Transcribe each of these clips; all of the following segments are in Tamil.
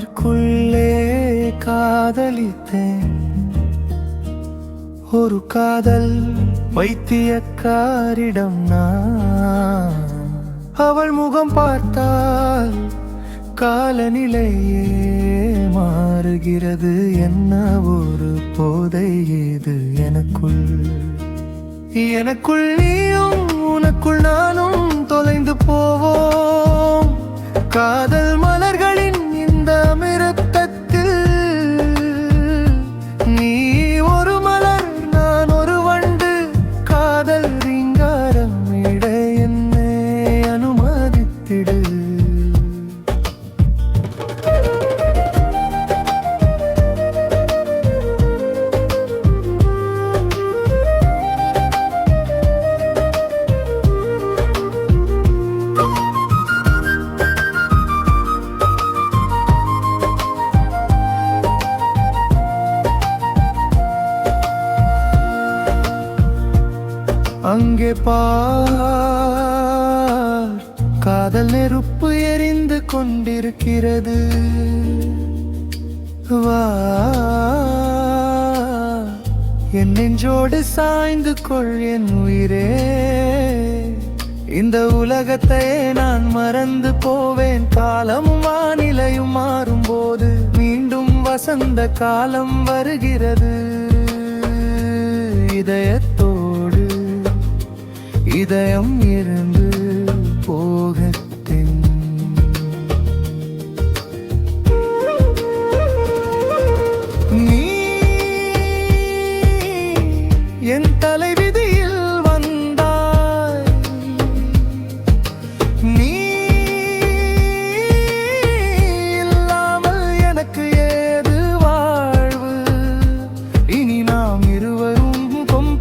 மனதிற்குள்ளே காதலித்தேன். ஒரு காதல் வைத்தியக்காரிடம் நான். அவள் முகம் பார்த்தால் காலநிலையே மாறுகிறது. என்ன ஒரு போதை இது எனக்குள் நீயும் உனக்குள் நானும் தொலைந்து போவோம். காதல் மலர்களின் இந்த மிருத்தத்தில் நீ ஒரு மலர் நான் ஒரு வண்டு. காதல் ரீங்காரம் இட என்னை அனுமதித்திடு. அங்கே பார், காதல் நெருப்பு எரிந்து கொண்டிருக்கிறது. வா, என் நெஞ்சோடு சாய்ந்து கொள் என் உயிரே. இந்த உலகத்தை நான் மறந்து போவேன். காலமும் வானிலையும் மாறும்போது மீண்டும் வசந்த காலம் வருகிறது. இதயம் இருந்து போகத்தின் நீ என் தலைவிதியில் வந்தாய். நீ இல்லாமல் எனக்கு ஏது வாழ்வு? இனி நாம் இருவரும்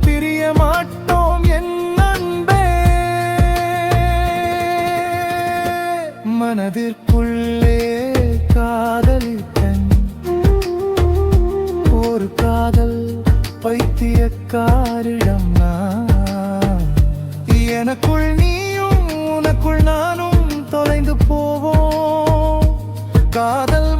பிரிய மாட்டோம் என் அன்பே. மனதிற்குள்ளே காதலித்தேன். ஒரு காதல் பைத்தியக்காரிடம் நான். எனக்குள் நீயும் உனக்குள் நானும் தொலைந்து போவோம். காதல்